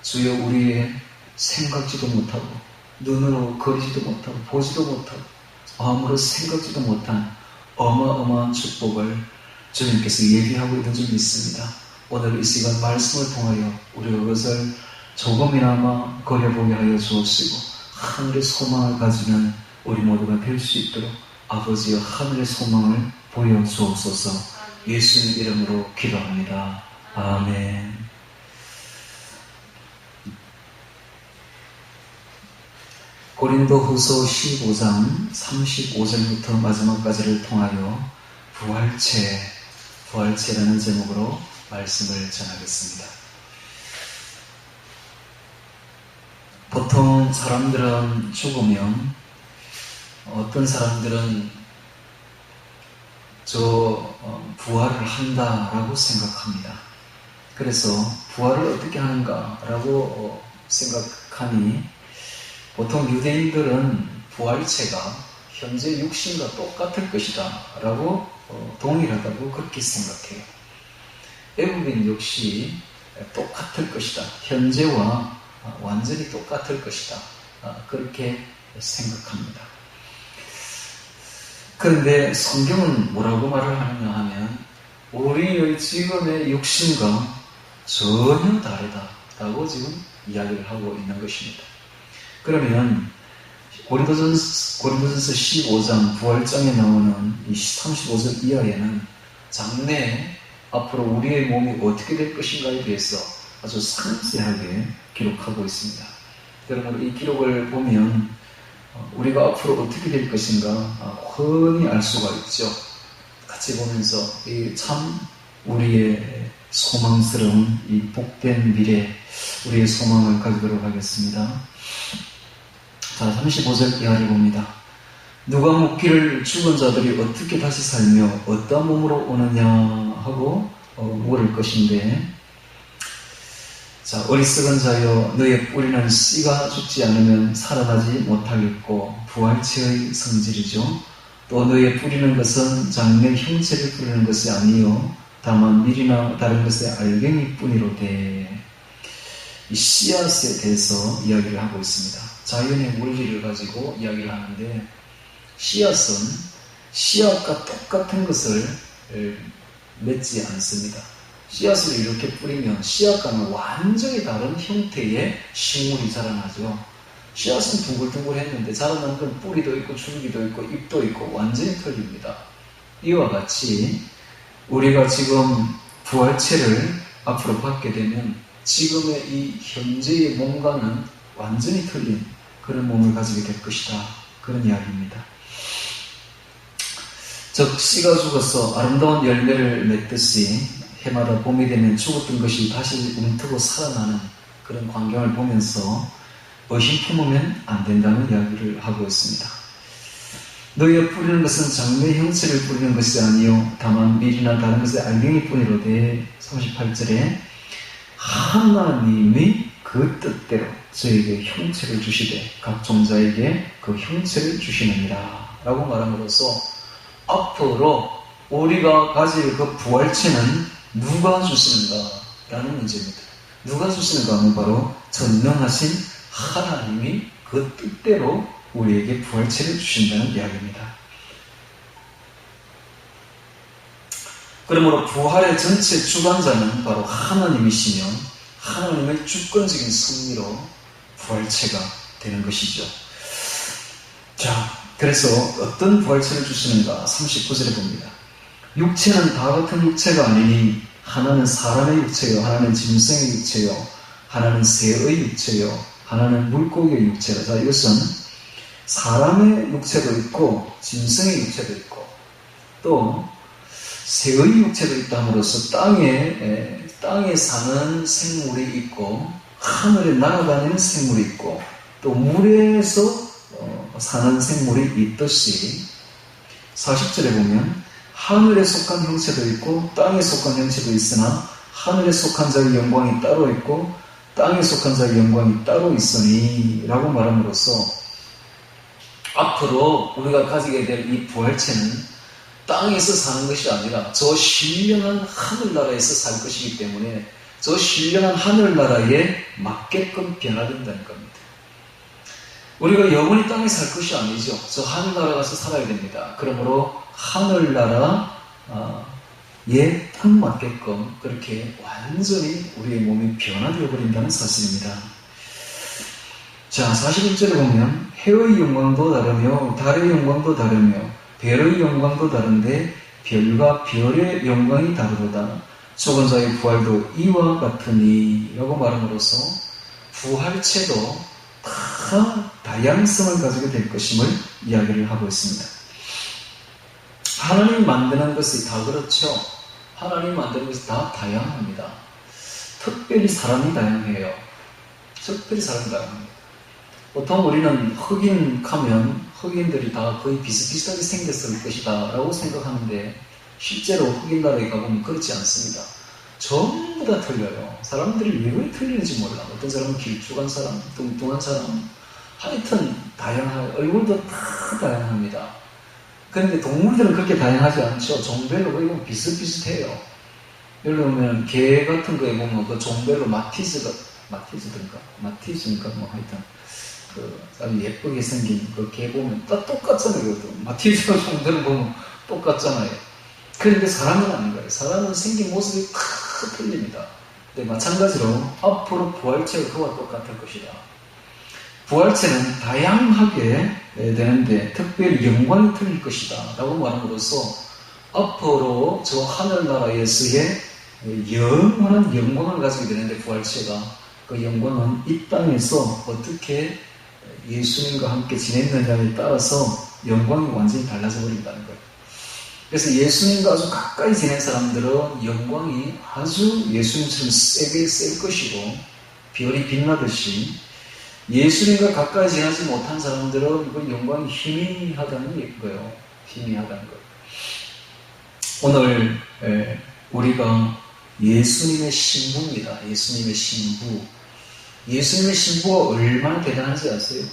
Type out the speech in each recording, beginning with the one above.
주여 우리의 생각지도 못하고 눈으로 거리지도 못하고 보지도 못하고 마음으로 생각지도 못한 어마어마한 축복을 주님께서 예비하고 있는 줄 믿습니다. 오늘 이 시간 말씀을 통하여 우리가 그것을 조금이나마 거려보게 하여 주옵시고 하늘의 소망을 가지는 우리 모두가 될 수 있도록 아버지여 하늘의 소망을 보여주옵소서. 예수님 이름으로 기도합니다. 아멘. 고린도후서 15장 35절부터 마지막까지를 통하여 부활체라는 제목으로 말씀을 전하겠습니다. 보통 사람들은 죽으면 어떤 사람들은 부활을 한다라고 생각합니다. 그래서 부활을 어떻게 하는가라고 생각하니 보통 유대인들은 부활체가 현재 육신과 똑같을 것이다 라고 동일하다고 그렇게 생각해요. 애국인 역시 똑같을 것이다. 현재와 완전히 똑같을 것이다. 그렇게 생각합니다. 그런데 성경은 뭐라고 말을 하느냐 하면 우리의 지금의 육신과 전혀 다르다라고 지금 이야기를 하고 있는 것입니다. 그러면 고린도전서 15장 부활장에 나오는 이 35절 이하에는 장래에 앞으로 우리의 몸이 어떻게 될 것인가에 대해서 아주 상세하게 기록하고 있습니다. 여러분 이 기록을 보면 우리가 앞으로 어떻게 될 것인가 훤히 알 수가 있죠. 같이 보면서 이 참 우리의 소망스러운 이 복된 미래, 우리의 소망을 가지도록 하겠습니다. 자, 35절 이하를 봅니다. 누가 묻기를 죽은 자들이 어떻게 다시 살며 어떤 몸으로 오느냐 하고 물을 것인데, 자, 어리석은 자여 너의 뿌리는 씨가 죽지 않으면 살아나지 못하겠고 부활체의 성질이죠. 또 너의 뿌리는 것은 장래 형체를 뿌리는 것이 아니요 다만 밀이나 다른 것의 알갱이 뿐이로되. 이 씨앗에 대해서 이야기를 하고 있습니다. 자연의 원리를 가지고 이야기를 하는데 씨앗은 씨앗과 똑같은 것을 맺지 않습니다. 씨앗을 이렇게 뿌리면 씨앗과는 완전히 다른 형태의 식물이 자라나죠. 씨앗은 둥글둥글했는데 자라나는 건 뿌리도 있고 줄기도 있고 잎도 있고 완전히 틀립니다. 이와 같이 우리가 지금 부활체를 앞으로 받게 되면 지금의 이 현재의 몸과는 완전히 틀린 그런 몸을 가지게 될 것이다. 그런 이야기입니다. 즉 씨가 죽어서 아름다운 열매를 맺듯이 해마다 봄이 되면 죽었던 것이 다시 움트고 살아나는 그런 광경을 보면서 의심 품으면 안 된다는 이야기를 하고 있습니다. 너희가 뿌리는 것은 장래 형체를 뿌리는 것이 아니요 다만 밀이나 다른 것의 알갱이 뿐이로되. 38절에 하나님이 그 뜻대로 저에게 형체를 주시되 각 종자에게 그 형체를 주시느니라 라고 말함으로써 앞으로 우리가 가질 그 부활체는 누가 주시는가 라는 문제입니다. 누가 주시는가 하면 바로 전능하신 하나님이 그 뜻대로 우리에게 부활체를 주신다는 이야기입니다. 그러므로 부활의 전체 주관자는 바로 하나님이시며 하나님의 주권적인 섭리로 부활체가 되는 것이죠. 자, 그래서 어떤 부활체를 주시는가 39절에 봅니다. 육체는 다 같은 육체가 아니니 하나는 사람의 육체요 하나는 짐승의 육체요 하나는 새의 육체요 하나는 물고기의 육체라. 자, 이것은 사람의 육체도 있고 짐승의 육체도 있고 또 새의 육체도 있다 함으로써 땅에 사는 생물이 있고 하늘에 날아다니는 생물이 있고 또 물에서 사는 생물이 있듯이 40절에 보면 하늘에 속한 형체도 있고 땅에 속한 형체도 있으나 하늘에 속한 자의 영광이 따로 있고 땅에 속한 자의 영광이 따로 있으니 라고 말함으로써 앞으로 우리가 가지게 될 이 부활체는 땅에서 사는 것이 아니라 저 신령한 하늘나라에서 살 것이기 때문에 저 신령한 하늘나라에 맞게끔 변화된다는 겁니다. 우리가 영원히 땅에 살 것이 아니죠. 저 하늘나라 가서 살아야 됩니다. 그러므로 하늘나라에 딱 맞게끔 그렇게 완전히 우리의 몸이 변화되어 버린다는 사실입니다. 자, 41절에 보면 해의 영광도 다르며 달의 영광도 다르며 별의 영광도 다른데 별과 별의 영광이 다르도다. 죽은 자의 부활도 이와 같으니 라고 말함으로써 부활체도 다 다양성을 가지게 될 것임을 이야기를 하고 있습니다. 하나님 만드는 것이 다 그렇죠. 하나님 만드는 것이 다 다양합니다. 특별히 사람이 다양해요. 특별히 사람이 다양합니다. 보통 우리는 흑인 하면 흑인들이 다 거의 비슷비슷하게 생겼을 것이다 라고 생각하는데 실제로 흑인 나라에 가보면 그렇지 않습니다. 전부 다 틀려요. 사람들이 왜 틀리는지 몰라. 어떤 사람은 길쭉한 사람, 뚱뚱한 사람, 하여튼 다양해요. 얼굴도 다 다양합니다. 그런데 동물들은 그렇게 다양하지 않죠. 종별로 거의 보면 비슷비슷해요. 예를 들면 개 같은 거에 보면 그 종별로 마티즈입니까? 뭐 하여튼 아주 예쁘게 생긴 그 개 보면 다 똑같잖아요. 그것도. 마티즈가 종별로 보면 똑같잖아요. 그런데 사람은 아닌 거예요. 사람은 생긴 모습이 다 틀립니다. 근데 마찬가지로 앞으로 부활체가 그와 똑같을 것이다. 부활체는 다양하게 되는데 특별히 영광이 틀릴 것이다 라고 말함으로써 앞으로 저 하늘나라에서의 영원한 영광을 가지게 되는데 부활체가 그 영광은 이 땅에서 어떻게 예수님과 함께 지냈느냐에 따라서 영광이 완전히 달라져 버린다는 거예요. 그래서 예수님과 아주 가까이 지낸 사람들은 영광이 아주 예수님처럼 세게 셀 것이고 별이 빛나듯이 예수님과 가까이 지나지 못한 사람들은 그 영광이 희미하다는 거예요. 희미하다는 거예요. 오늘 우리가 예수님의 신부입니다. 예수님의 신부. 예수님의 신부가 얼마나 대단한지 아세요?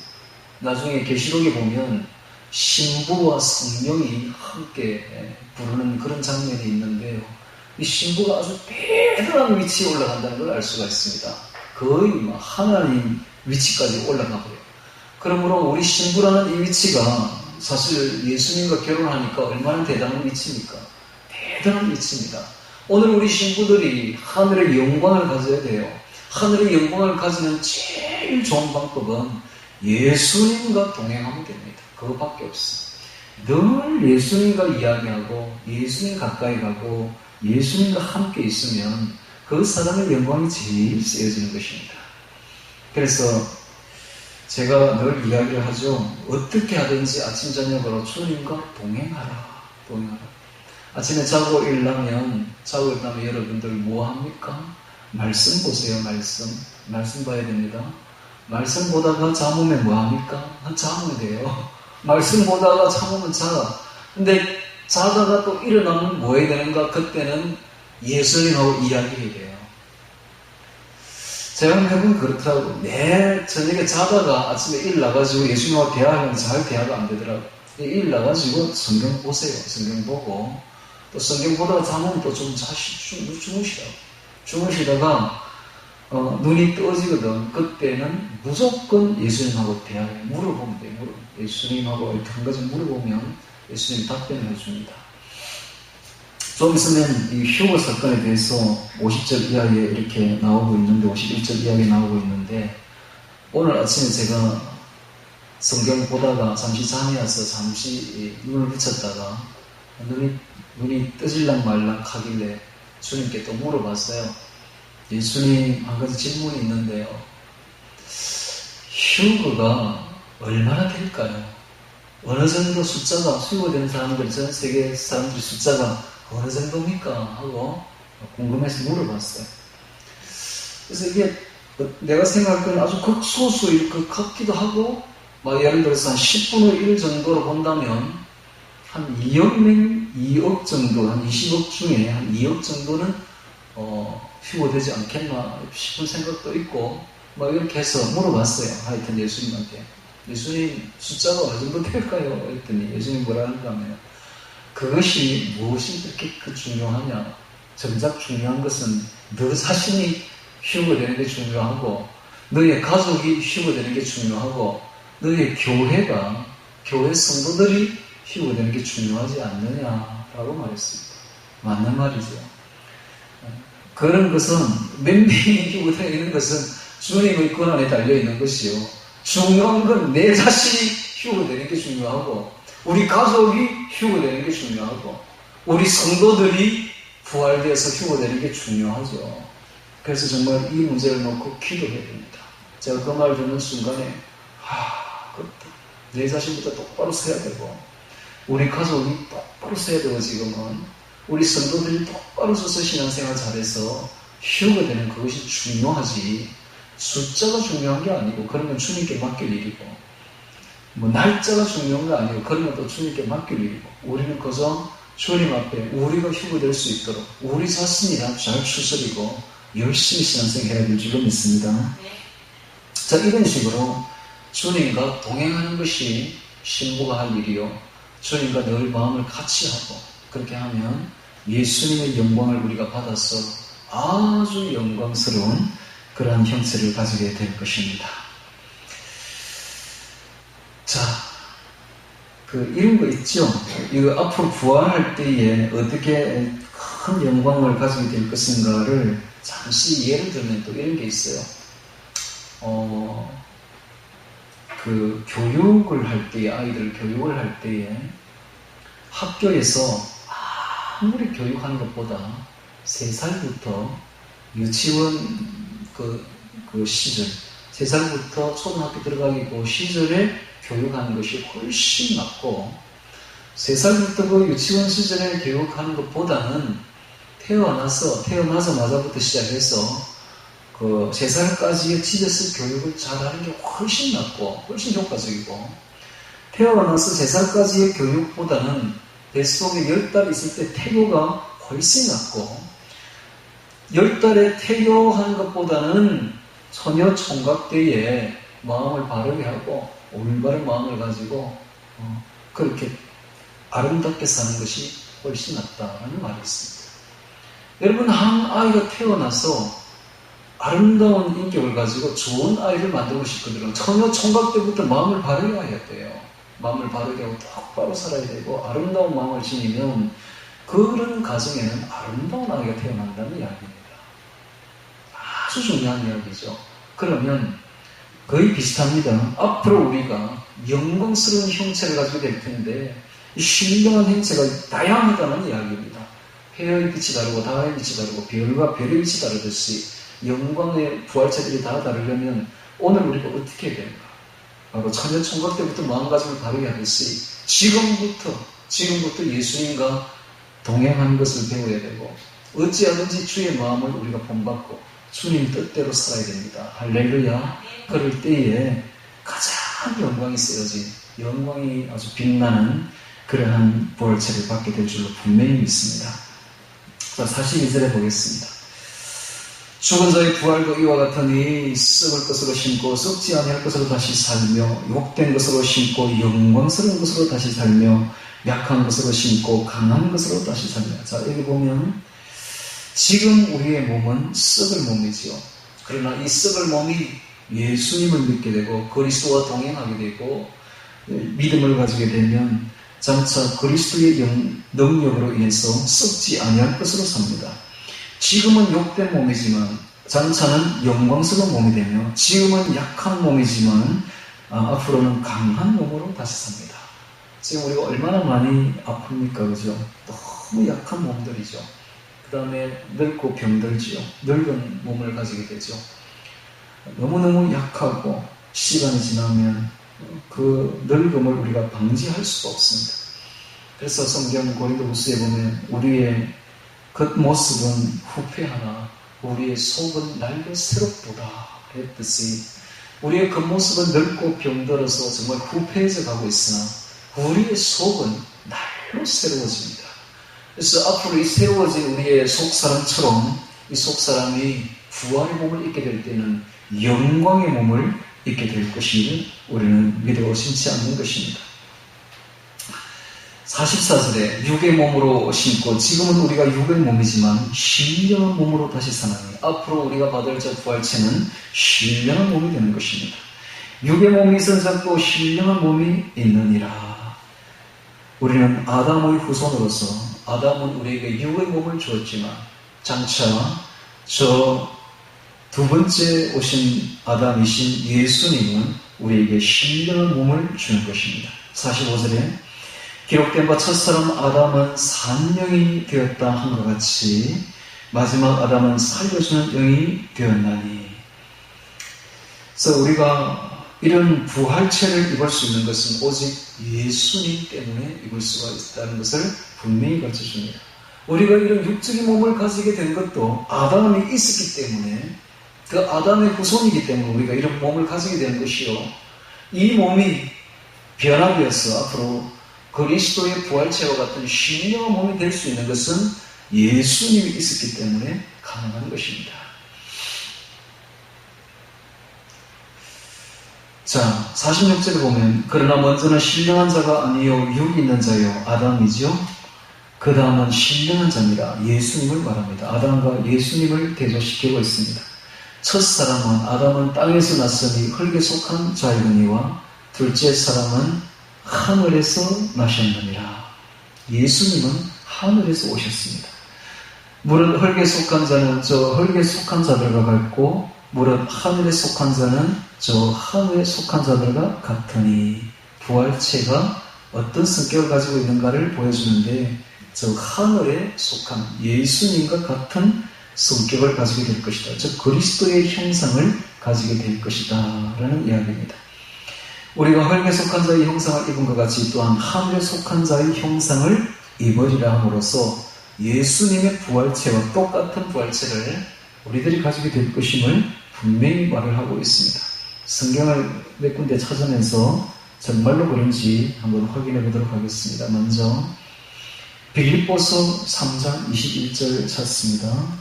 나중에 계시록에 보면 신부와 성령이 함께 부르는 그런 장면이 있는데요. 이 신부가 아주 대단한 위치에 올라간다는 걸 알 수가 있습니다. 거의 하나님 위치까지 올라가고요. 그러므로 우리 신부라는 이 위치가 사실 예수님과 결혼하니까 얼마나 대단한 위치입니까? 대단한 위치입니다. 오늘 우리 신부들이 하늘의 영광을 가져야 돼요. 하늘의 영광을 가지는 제일 좋은 방법은 예수님과 동행하면 됩니다. 그것밖에 없어요. 늘 예수님과 이야기하고 예수님 가까이 가고 예수님과 함께 있으면 그 사람의 영광이 제일 세워지는 것입니다. 그래서 제가 늘 이야기를 하죠. 어떻게 하든지 아침 저녁으로 주님과 동행하라. 아침에 자고 일어나면 여러분들 뭐 합니까? 말씀 보세요. 말씀 봐야 됩니다. 말씀 보다가 잠오면 뭐 합니까? 잠이 돼요. 말씀 보다가 잠오면 자. 근데 자다가 또 일어나면 뭐 해야 되는가? 그때는 예수님하고 이야기해야 돼요. 제가 해보면 그렇더라고요. 매일 저녁에 자다가 아침에 일 나가지고 예수님하고 대화하면 잘 대화가 안 되더라고요. 일 나가지고 성경 보세요. 성경 보고 또 성경 보다가 잠오면 또 좀 주무시다가 눈이 떠지거든. 그때는 무조건 예수님하고 대화해. 물어보면 돼요. 예수님하고 이렇게 한 가지 물어보면 예수님이 답변을 해줍니다. 좀 있으면 이 휴거 사건에 대해서 50절 이하에 이렇게 나오고 있는데 51절 이하에 나오고 있는데 오늘 아침에 제가 성경 보다가 잠시 잠이 와서 잠시 눈을 붙였다가 눈이 뜨질락 말락 하길래 주님께 또 물어봤어요. 예수님, 한 가지 질문이 있는데요. 휴거가 얼마나 될까요? 어느 정도 숫자가, 휴거된 사람들, 전 세계 사람들 숫자가 어느 정도입니까? 하고 궁금해서 물어봤어요. 그래서 이게 내가 생각할 때는 아주 극소수일 것 같기도 하고, 막 예를 들어서 한 10분의 1 정도로 본다면, 한 2억 정도, 한 20억 중에 한 2억 정도는, 휴거되지 않겠나 싶은 생각도 있고, 막 이렇게 해서 물어봤어요. 하여튼 예수님한테. 예수님, 숫자가 어느 정도 될까요? 했더니 예수님 뭐라 하는가 하면, 그것이 무엇이 그렇게 중요하냐? 정작 중요한 것은 너 자신이 휴거되는 게 중요하고 너의 가족이 휴거되는 게 중요하고 너의 교회 성도들이 휴거되는 게 중요하지 않느냐라고 말했습니다. 맞는 말이죠. 그런 것은 몇 명이 휴거되어 있는 것은 주님의 권한에 달려있는 것이요. 중요한 건 내 자신이 휴거되는 게 중요하고 우리 가족이 휴거되는 게 중요하고 우리 성도들이 부활되어서 휴거되는 게 중요하죠. 그래서 정말 이 문제를 놓고 기도해야 됩니다. 제가 그 말 듣는 순간에 그렇다. 내 자신부터 똑바로 서야 되고 우리 가족이 똑바로 서야 되고 지금은 우리 성도들이 똑바로 서서 신앙생활 잘해서 휴거되는 그것이 중요하지 숫자가 중요한 게 아니고 그러면 주님께 맡길 일이고 날짜가 중요한 게 아니고 그러면 또 주님께 맡길 일이고 우리는 그저 주님 앞에 우리가 휴거될 수 있도록 우리 자신이 잘 추스리고 열심히 신앙생활 해야 될 줄로 믿습니다. 자, 이런 식으로 주님과 동행하는 것이 신부가 할 일이요. 주님과 늘 마음을 같이 하고 그렇게 하면 예수님의 영광을 우리가 받아서 아주 영광스러운 그러한 형체를 가지게 될 것입니다. 자, 이런 거 있죠? 이거 앞으로 부활할 때에 어떻게 큰 영광을 가지게 될 것인가를 잠시 예를 들면 또 이런 게 있어요. 교육을 할 때에, 아이들 교육을 할 때에 학교에서 아무리 교육하는 것보다 3살부터 유치원 그 시절, 3살부터 초등학교 들어가기 그 시절에 교육하는 것이 훨씬 낫고 3살부터 그 유치원 시절에 교육하는 것보다는 태어나자마자부터 시작해서 3살까지의 집에서 교육을 잘하는 게 훨씬 낫고 훨씬 효과적이고 태어나서 3살까지의 교육보다는 뱃속에 10달 있을 때 태교가 훨씬 낫고 10달에 태교하는 것보다는 처녀 총각 때에 마음을 바르게 하고 올바른 마음을 가지고 그렇게 아름답게 사는 것이 훨씬 낫다라는 말이 있습니다. 여러분, 한 아이가 태어나서 아름다운 인격을 가지고 좋은 아이를 만들고 싶거든요. 처녀 총각 때부터 마음을 바르게 해야 돼요. 마음을 바르게 하고 똑바로 살아야 되고 아름다운 마음을 지니면 그런 가정에는 아름다운 아이가 태어난다는 이야기입니다. 아주 중요한 이야기죠. 그러면 거의 비슷합니다. 앞으로 우리가 영광스러운 형체를 가지게 될 텐데 이 신령한 형체가 다양하다는 이야기입니다. 해의 빛이 다르고 달의 빛이 다르고 별과 별의 빛이 다르듯이 영광의 부활체들이 다 다르려면 오늘 우리가 어떻게 해야 되는가? 바로 처녀 총각 때부터 마음가짐을 바르게 하듯이 지금부터 예수님과 동행하는 것을 배워야 되고 어찌하든지 주의 마음을 우리가 본받고 주님 뜻대로 살아야 됩니다. 할렐루야. 그럴 때에 가장 영광이 쓰여진 영광이 아주 빛나는 그러한 부활체를 받게 될 줄로 분명히 믿습니다. 자, 42절에 보겠습니다. 죽은 자의 부활도 이와 같으니 썩을 것으로 심고 썩지 아니할 것으로 다시 살며 욕된 것으로 심고 영광스러운 것으로 다시 살며 약한 것으로 심고 강한 것으로 다시 살며. 자, 여기 보면 지금 우리의 몸은 썩을 몸이지요. 그러나 이 썩을 몸이 예수님을 믿게 되고 그리스도와 동행하게 되고 믿음을 가지게 되면 장차 그리스도의 능력으로 인해서 썩지 아니할 것으로 삽니다. 지금은 욕된 몸이지만 장차는 영광스러운 몸이 되며 지금은 약한 몸이지만 앞으로는 강한 몸으로 다시 삽니다. 지금 우리가 얼마나 많이 아픕니까? 그죠? 너무 약한 몸들이죠. 그 다음에 늙고 병들지요. 늙은 몸을 가지게 되죠. 너무너무 약하고 시간이 지나면 그 늙음을 우리가 방지할 수가 없습니다. 그래서 성경 고린도후서에 보면 우리의 겉모습은 후패하나 우리의 속은 날개 새롭도다 했듯이 우리의 겉모습은 늙고 병들어서 정말 후패해져 가고 있으나 우리의 속은 날로 새로워집니다. 그래서 앞으로 이 새로워진 우리의 속사람처럼 이 속사람이 부활의 몸을 입게 될 때는 영광의 몸을 입게 될 것임을 우리는 믿어 의심치 않는 것입니다. 44절에 육의 몸으로 신고 지금은 우리가 육의 몸이지만 신령한 몸으로 다시 사나니 앞으로 우리가 받을 저 부활체는 신령한 몸이 되는 것입니다. 육의 몸이 있은 자도 신령한 몸이 있느니라. 우리는 아담의 후손으로서 아담은 우리에게 육의 몸을 주었지만 장차 저 두 번째 오신 아담이신 예수님은 우리에게 신령한 몸을 주는 것입니다. 45절에 기록된 바 첫사람 아담은 산영이 되었다 한 것 같이 마지막 아담은 살려주는 영이 되었나니. 그래서 우리가 이런 부활체를 입을 수 있는 것은 오직 예수님 때문에 입을 수가 있다는 것을 분명히 가르쳐줍니다. 우리가 이런 육적인 몸을 가지게 된 것도 아담이 있었기 때문에 그 아담의 후손이기 때문에 우리가 이런 몸을 가지게 되는 것이요. 이 몸이 변화되어서 앞으로 그리스도의 부활체와 같은 신령한 몸이 될 수 있는 것은 예수님이 있었기 때문에 가능한 것입니다. 자, 46절에 보면 그러나 먼저는 신령한 자가 아니요 육 있는 자요 아담이죠. 그 다음은 신령한 자니라 예수님을 말합니다. 아담과 예수님을 대조시키고 있습니다. 첫사람은 아담은 땅에서 났으니 흙에 속한 자이거니와 둘째 사람은 하늘에서 나셨느니라. 예수님은 하늘에서 오셨습니다. 무릇 흙에 속한 자는 저 흙에 속한 자들과 같고 무릇 하늘에 속한 자는 저 하늘에 속한 자들과 같으니 부활체가 어떤 성격을 가지고 있는가를 보여주는데 저 하늘에 속한 예수님과 같은 성격을 가지게 될 것이다. 즉 그리스도의 형상을 가지게 될 것이다 라는 이야기입니다. 우리가 흙에 속한 자의 형상을 입은 것 같이 또한 하늘에 속한 자의 형상을 입으리라 함으로써 예수님의 부활체와 똑같은 부활체를 우리들이 가지게 될 것임을 분명히 말을 하고 있습니다. 성경을 몇 군데 찾으면서 정말로 그런지 한번 확인해 보도록 하겠습니다. 먼저 빌립보서 3장 21절 찾습니다.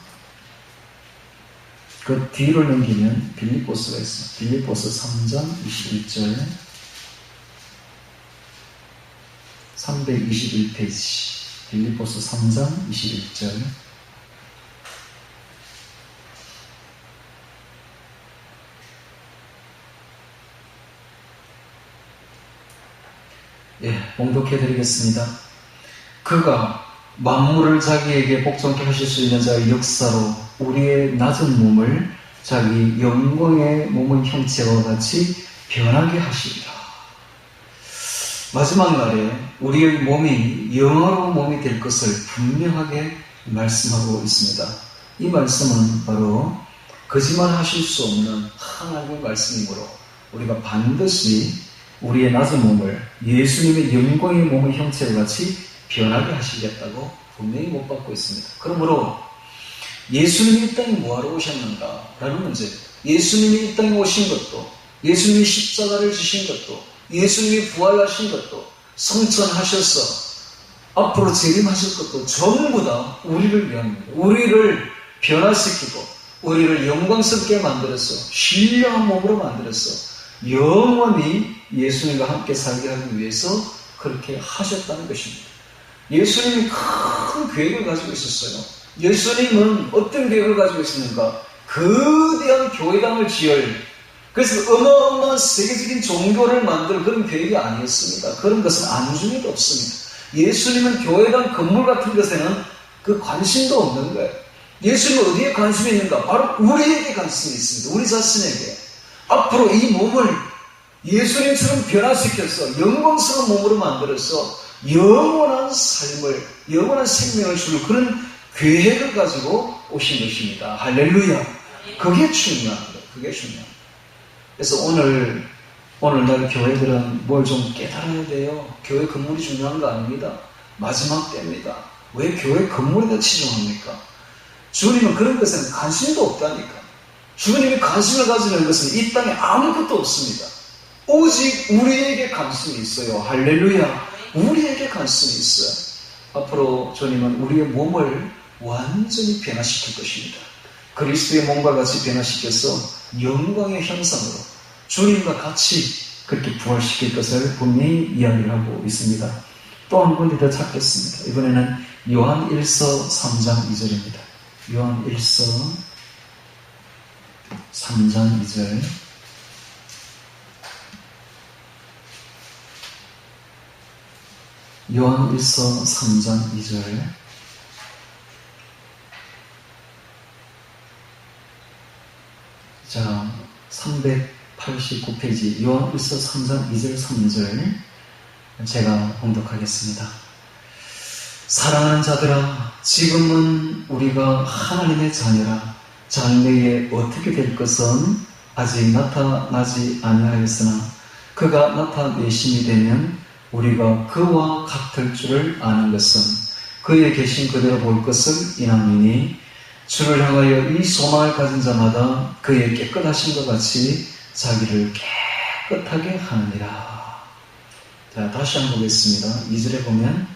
그 뒤를 넘기면 빌립보서가 있습니다. 빌립보서 3장 21절 321페이지 빌립보서 3장 21절 봉독해 드리겠습니다. 그가 만물을 자기에게 복종케 하실 수 있는 자의 역사로 우리의 낮은 몸을 자기 영광의 몸의 형체와 같이 변하게 하시리라. 마지막 날에 우리의 몸이 영화로운 몸이 될 것을 분명하게 말씀하고 있습니다. 이 말씀은 바로 거짓말하실 수 없는 하나님의 말씀이므로 우리가 반드시 우리의 낮은 몸을 예수님의 영광의 몸의 형체와 같이 변하게 하시겠다고 분명히 못 받고 있습니다. 그러므로 예수님이 이 땅에 뭐하러 오셨는가? 라는 문제입니다. 예수님이 이 땅에 오신 것도, 예수님이 십자가를 지신 것도, 예수님이 부활하신 것도, 성천하셔서 앞으로 재림하실 것도 전부 다 우리를 위합니다. 우리를 변화시키고 우리를 영광스럽게 만들어서 신령한 몸으로 만들어서 영원히 예수님과 함께 살게 하기 위해서 그렇게 하셨다는 것입니다. 예수님이 큰 계획을 가지고 있었어요. 예수님은 어떤 계획을 가지고 있었는가? 거대한 교회당을 지을, 그래서 어마어마한 세계적인 종교를 만들 그런 계획이 아니었습니다. 그런 것은 안중에도 없습니다. 예수님은 교회당 건물 같은 것에는 그 관심도 없는 거예요. 예수님은 어디에 관심이 있는가? 바로 우리에게 관심이 있습니다. 우리 자신에게. 앞으로 이 몸을 예수님처럼 변화시켜서 영광스러운 몸으로 만들어서 영원한 삶을, 영원한 생명을 줄 그런 계획을 가지고 오신 것입니다. 할렐루야. 그게 중요합니다. 그게 중요합니다. 그래서 오늘날 교회들은 뭘 좀 깨달아야 돼요. 교회 건물이 중요한 거 아닙니다. 마지막 때입니다. 왜 교회 건물에다 치중합니까? 주님은 그런 것에는 관심도 없다니까. 주님이 관심을 가지는 것은 이 땅에 아무것도 없습니다. 오직 우리에게 관심이 있어요. 할렐루야. 우리에게 관심이 있어요. 앞으로 주님은 우리의 몸을 완전히 변화시킬 것입니다. 그리스도의 몸과 같이 변화시켜서 영광의 형상으로 주님과 같이 그렇게 부활시킬 것을 분명히 이야기를 하고 있습니다. 또 한 군데 더 찾겠습니다. 이번에는 요한 1서 3장 2절입니다. 요한 1서 3장 2절. 요한 1서 3장 2절. 자, 389페이지 요한 1서 3장 2절 3절 제가 봉독하겠습니다. 사랑하는 자들아, 지금은 우리가 하나님의 자녀라. 장래에 어떻게 될 것은 아직 나타나지 아니하였으나 그가 나타내심이 되면 우리가 그와 같을 줄을 아는 것은 그의 계신 그대로 볼 것을 인함이니 주를 향하여 이 소망을 가진 자마다 그의 깨끗하심과 같이 자기를 깨끗하게 하느니라. 자, 다시 한번 보겠습니다. 2절에 보면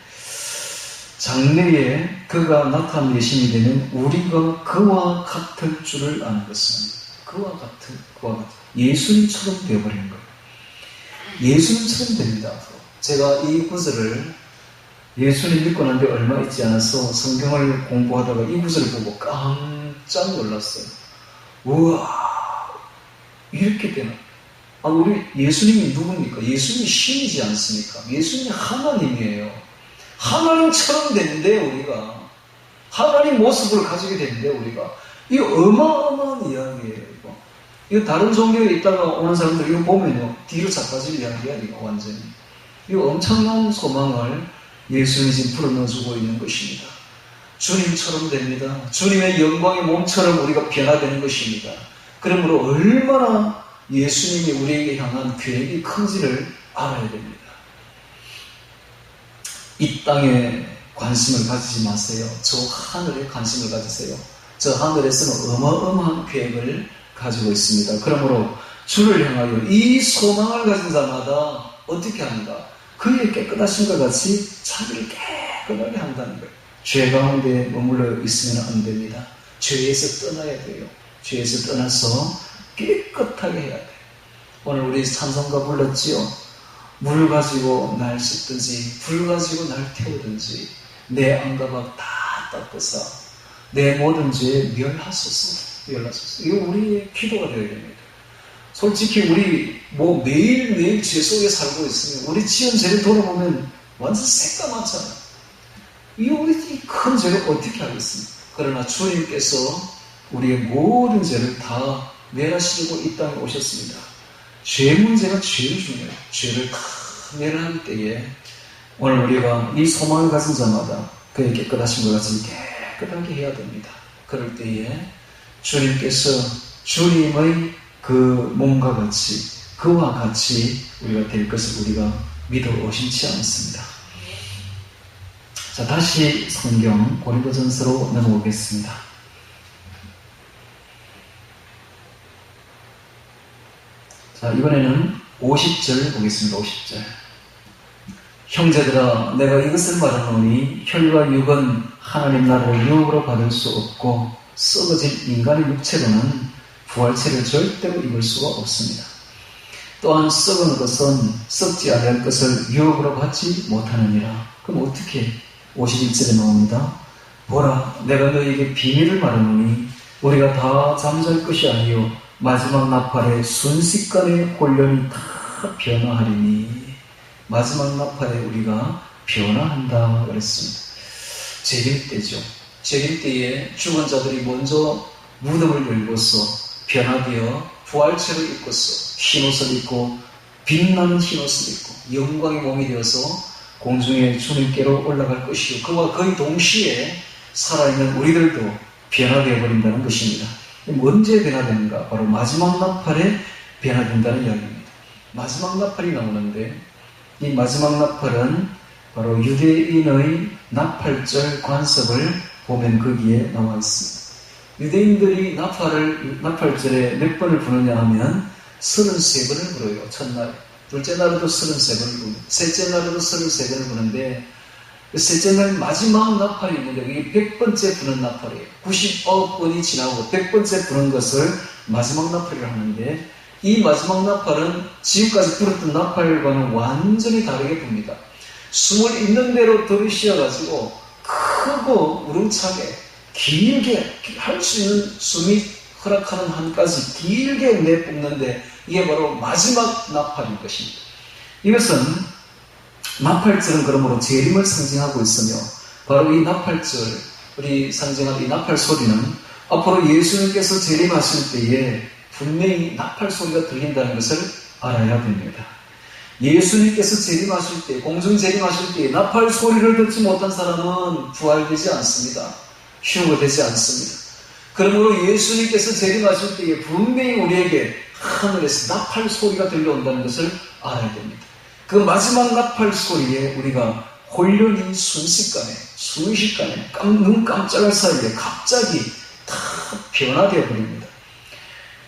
장래에 그가 나타내심이 되면 우리가 그와 같을 줄을 아는 것은 그와 같은 예수님처럼 되어버리는 거예요. 예수님처럼 됩니다. 제가 이 구절을 예수님 믿고 난 지 얼마 있지 않아서 성경을 공부하다가 이 구절을 보고 깜짝 놀랐어요. 우와, 이렇게 되나? 우리 예수님이 누굽니까? 예수님이 신이지 않습니까? 예수님이 하나님이에요. 하나님처럼 되는데 우리가 하나님 모습을 가지게 되는데 우리가 이 어마어마한 이야기예요. 이거 다른 종교에 있다가 오는 사람들 이거 보면요 뒤로 자빠질 이야기야. 이거 완전히 이거 엄청난 소망을 예수님이 지금 불어넣어주고 있는 것입니다. 주님처럼 됩니다. 주님의 영광의 몸처럼 우리가 변화되는 것입니다. 그러므로 얼마나 예수님이 우리에게 향한 계획이 큰지를 알아야 됩니다. 이 땅에 관심을 가지지 마세요. 저 하늘에 관심을 가지세요. 저 하늘에서는 어마어마한 계획을 가지고 있습니다. 그러므로 주를 향하여 이 소망을 가진 자마다 어떻게 합니까? 그의 깨끗하심과 같이 자기를 깨끗하게 한다는 거예요. 죄 가운데 머물러 있으면 안 됩니다. 죄에서 떠나야 돼요. 죄에서 떠나서 깨끗하게 해야 돼요. 오늘 우리 찬송가 불렀지요. 물 가지고 날 씻든지 불 가지고 날 태우든지 내 안가박 다 닦으사 내 모든 죄에 멸하소서. 이거 우리의 기도가 되어야 됩니다. 솔직히 우리 매일매일 죄 속에 살고 있으면 우리 지은 죄를 돌아보면 완전 새까맣잖아요. 우리 큰 죄를 어떻게 하겠습니까? 그러나 주님께서 우리의 모든 죄를 다 멸하시려고 이 땅에 오셨습니다. 죄 문제가 제일 중요해요. 죄를 다 멸할 때에 오늘 우리가 이 소망을 가진 자마다 그의 깨끗하신 것 같이 깨끗하게 해야 됩니다. 그럴 때에 주님께서 주님의 그 몸과 같이 그와 같이 우리가 될 것을 우리가 믿어 의심치 않습니다. 자, 다시 성경 고린도전서로 넘어오겠습니다. 자, 이번에는 50절 보겠습니다. 50절. 형제들아, 내가 이것을 말하노니 혈과 육은 하나님 나라를 유업으로 받을 수 없고 썩어진 인간의 육체로는 부활체를 절대로 입을 수가 없습니다. 또한 썩은 것은 썩지 아니할 것을 유업으로 받지 못하느니라. 그럼 어떻게 51절에 나옵니다. 보라, 내가 너희에게 비밀을 말하노니 우리가 다 잠잘 것이 아니요 마지막 나팔에 순식간에 혼련이 다 변화하리니. 마지막 나팔에 우리가 변화한다 그랬습니다. 재림 때죠. 재림 때에 죽은 자들이 먼저 무덤을 열고서 변화되어 부활체를 입고서 흰옷을 입고 빛나는 흰옷을 입고 영광의 몸이 되어서 공중에 주님께로 올라갈 것이요 그와 거의 동시에 살아있는 우리들도 변화되어 버린다는 것입니다. 언제 변화되는가? 바로 마지막 나팔에 변화된다는 이야기입니다. 마지막 나팔이 나오는데 이 마지막 나팔은 바로 유대인의 나팔절 관습을 보면 거기에 나와 있습니다. 유대인들이 나팔절에 몇 번을 부르냐 하면 33번을 불어요. 첫날. 둘째 날에도 33번을 부릅니다. 셋째 날에도 33번을 부르는데 셋째 날 마지막 나팔이 있는데 그게 100번째 부는 나팔이에요. 99번이 지나고 100번째 부는 것을 마지막 나팔이라고 하는데 이 마지막 나팔은 지금까지 불었던 나팔과는 완전히 다르게 붑니다. 숨을 있는 대로 들이쉬어가지고 크고 우렁차게 길게 할 수 있는 숨이 허락하는 한까지 길게 내뿜는데 이게 바로 마지막 나팔인 것입니다. 이것은 나팔절은 그러므로 재림을 상징하고 있으며 바로 이 나팔절이 상징하는 이 나팔 소리는 앞으로 예수님께서 재림하실 때에 분명히 나팔 소리가 들린다는 것을 알아야 됩니다. 예수님께서 재림하실 때, 공중 재림하실 때 나팔 소리를 듣지 못한 사람은 부활되지 않습니다. 휴거되지 않습니다. 그러므로 예수님께서 재림하실 때에 분명히 우리에게 하늘에서 나팔 소리가 들려온다는 것을 알아야 됩니다. 그 마지막 나팔 소리에 우리가 홀연히 순식간에 눈 깜짝할 사이에 갑자기 다 변화되어 버립니다.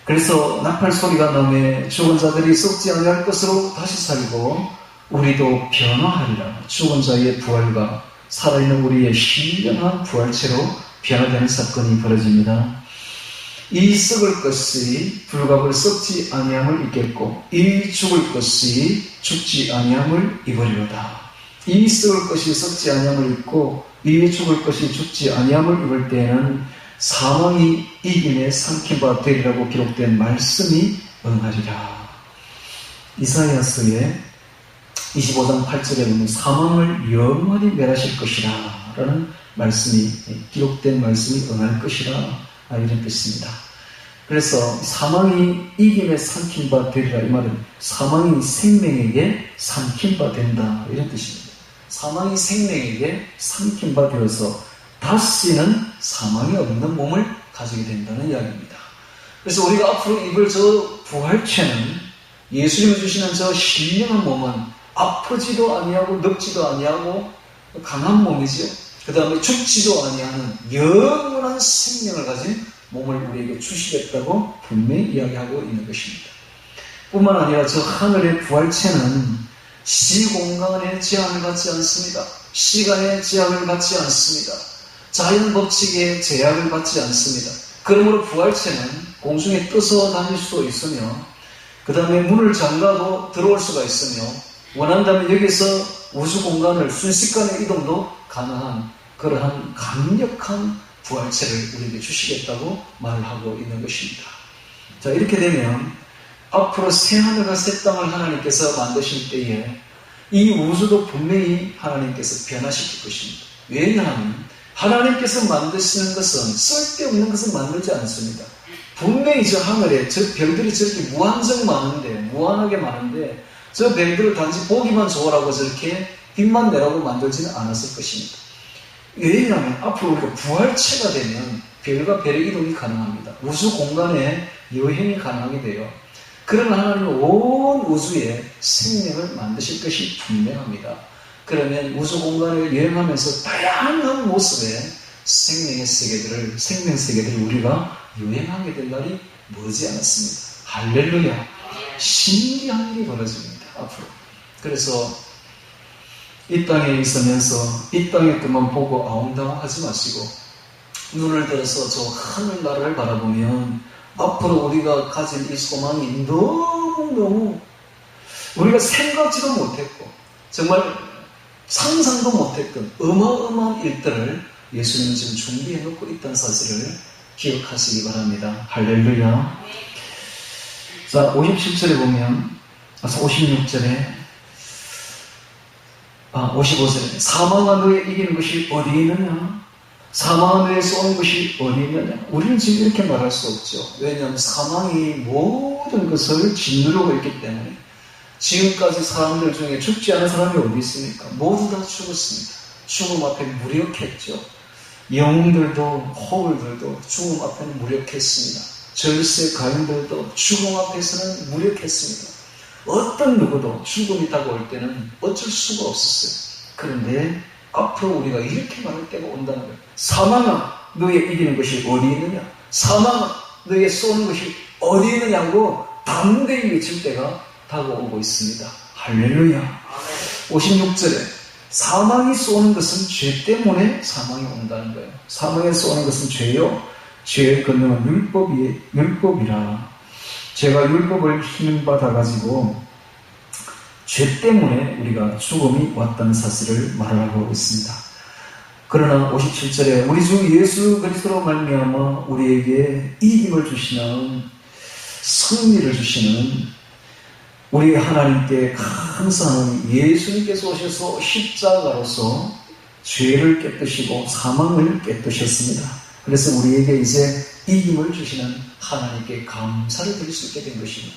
그래서 나팔 소리가 나면 죽은 자들이 썩지 아니할 것으로 다시 살고 우리도 변화하리라. 죽은 자의 부활과 살아있는 우리의 신령한 부활체로 변화되는 사건이 벌어집니다. 이 썩을 것이 불갑을 썩지 아니함을 입겠고 이 죽을 것이 죽지 아니함을 입으리로다. 이 썩을 것이 썩지 아니함을 입고 이 죽을 것이 죽지 아니함을 입을 때에는 사망이 이김에 삼킨 바 되리라고 기록된 말씀이 응하리라. 이사야서의 25장 8절에 보면 사망을 영원히 멸하실 것이라 라는 말씀이 기록된 말씀이 응할 것이라 이런 뜻입니다. 그래서 사망이 이김에 삼킨 바 되리라 이 말은 사망이 생명에게 삼킨 바 된다 이런 뜻입니다. 사망이 생명에게 삼킨 바 되어서 다시는 사망이 없는 몸을 가지게 된다는 이야기입니다. 그래서 우리가 앞으로 입을 저 부활체는 예수님이 주시는 저 신령한 몸은 아프지도 아니하고 늙지도 아니하고 강한 몸이지요. 그 다음에 죽지도 아니하는 영원한 생명을 가진 몸을 우리에게 주시겠다고 분명히 이야기하고 있는 것입니다. 뿐만 아니라 저 하늘의 부활체는 시공간의 제한을 갖지 않습니다. 시간의 제약을 갖지 않습니다. 자연 법칙의 제약을 받지 않습니다. 그러므로 부활체는 공중에 떠서 다닐 수도 있으며 그 다음에 문을 잠가도 들어올 수가 있으며 원한다면 여기서 우주 공간을 순식간의 이동도 가능한 그러한 강력한 부활체를 우리에게 주시겠다고 말을 하고 있는 것입니다. 자, 이렇게 되면 앞으로 새 하늘과 새 땅을 하나님께서 만드실 때에 이 우주도 분명히 하나님께서 변화시킬 것입니다. 왜냐하면 하나님께서 만드시는 것은 쓸데없는 것을 만들지 않습니다. 분명히 저 하늘에 저 별들이 저렇게 무한하게 많은데 저 별들을 단지 보기만 좋으라고 저렇게 빛만 내라고 만들지는 않았을 것입니다. 왜냐하면 앞으로 우리가 부활체가 되면 별과 별의 이동이 가능합니다. 우주 공간에 여행이 가능하게 돼요. 그러면 하나님은 온 우주에 생명을 만드실 것이 분명합니다. 그러면 우주 공간을 여행하면서 다양한 모습의 생명 세계들을 우리가 여행하게 될 날이 머지 않았습니다. 할렐루야. 신기한 일이 벌어집니다. 앞으로. 그래서 이 땅에 있으면서 이 땅의 것만 보고 아웅다웅하지 마시고 눈을 들어서 저 하늘나라를 바라보면 앞으로 우리가 가질 이 소망이 너무너무 우리가 생각지도 못했고 정말 상상도 못했던 어마어마한 일들을 예수님은 지금 준비해 놓고 있다는 사실을 기억하시기 바랍니다. 할렐루야. 자, 57절에 보면 56절에 55절에 사망아 너의 이기는 것이 어디 있느냐? 사망아 너의 쏘는 것이 어디 있느냐? 우리는 지금 이렇게 말할 수 없죠. 왜냐하면 사망이 모든 것을 짓누르고 있기 때문에 지금까지 사람들 중에 죽지 않은 사람이 어디 있습니까? 모두 다 죽었습니다. 죽음 앞에 무력했죠. 영웅들도 호울들도 죽음 앞에는 무력했습니다. 절세 가인들도 죽음 앞에서는 무력했습니다. 어떤 누구도 죽음이 다가올 때는 어쩔 수가 없었어요. 그런데 앞으로 우리가 이렇게 말할 때가 온다는 거예요. 사망아 너의 이기는 것이 어디 있느냐? 사망아 너의 쏘는 것이 어디 있느냐고 담대히 외칠 때가 다가오고 있습니다. 할렐루야. 56절에 사망이 쏘는 것은 죄 때문에 사망이 온다는 거예요. 사망에 쏘는 것은 죄요. 죄의 근원은 율법이라. 제가 율법을 힘받아가지고 죄 때문에 우리가 죽음이 왔다는 사실을 말하고 있습니다. 그러나 57절에 우리 주 예수 그리스도로 말미암아 우리에게 이김을 주시는, 승리를 주시는 우리 하나님께 감사하는 예수님께서 오셔서 십자가로서 죄를 깨뜨시고 사망을 깨뜨셨습니다. 그래서 우리에게 이제 이김을 주시는 하나님께 감사를 드릴 수 있게 된 것입니다.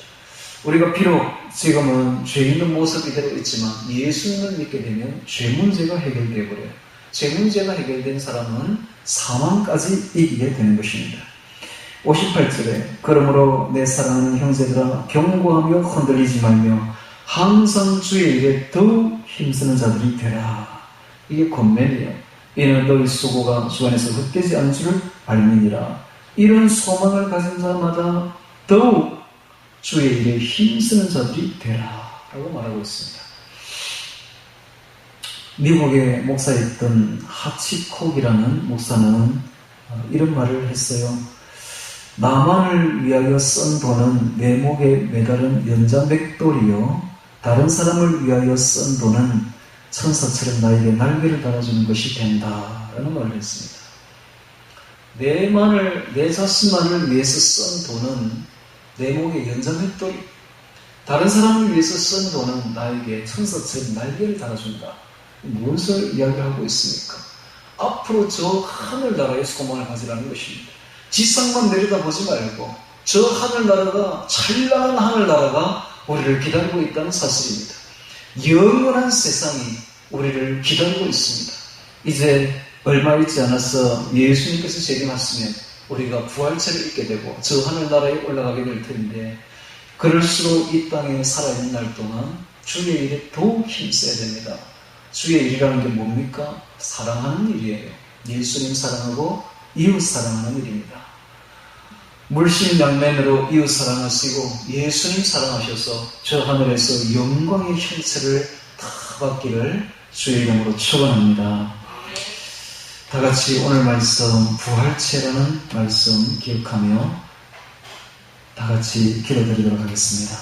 우리가 비록 지금은 죄 있는 모습 이대로 있지만 예수님을 믿게 되면 죄 문제가 해결되어버려요. 죄 문제가 해결된 사람은 사망까지 이기게 되는 것입니다. 58절에 그러므로 내 사랑하는 형제들아 경고하며 흔들리지 말며 항상 주의 일에 더욱 힘쓰는 자들이 되라. 이게 권면이에요. 이는 너희 수고가 주 안에서 헛되지 않은 줄을 알미니라. 이런 소망을 가진 자마다 더욱 주의 일에 힘쓰는 자들이 되라 라고 말하고 있습니다. 미국에 목사였던 하치콕이라는 목사는 이런 말을 했어요. 나만을 위하여 쓴 돈은 내 목에 매달은 연자맥돌이요 다른 사람을 위하여 쓴 돈은 천사처럼 나에게 날개를 달아주는 것이 된다 라는 말을 했습니다. 내 자신만을 위해서 쓴 돈은 내 목에 연자맥돌이, 다른 사람을 위해서 쓴 돈은 나에게 천사처럼 날개를 달아준다. 무엇을 이야기하고 있습니까? 앞으로 저 하늘나라의 소망을 가지라는 것입니다. 지상만 내려다보지 말고 저 하늘나라가, 찬란한 하늘나라가 우리를 기다리고 있다는 사실입니다. 영원한 세상이 우리를 기다리고 있습니다. 이제 얼마 있지 않아서 예수님께서 재림하시면 우리가 부활체를 입게 되고 저 하늘나라에 올라가게 될 텐데, 그럴수록 이 땅에 살아있는 날 동안 주의 일에 더욱 힘써야 됩니다. 주의 일이라는 게 뭡니까? 사랑하는 일이에요. 예수님 사랑하고 이웃 사랑하는 일입니다. 물심양면으로 이웃 사랑하시고 예수님 사랑하셔서 저 하늘에서 영광의 형체를 다 받기를 주의 이름으로 축원합니다. 다 같이 오늘 말씀 부활체라는 말씀 기억하며 다 같이 기도드리도록 하겠습니다.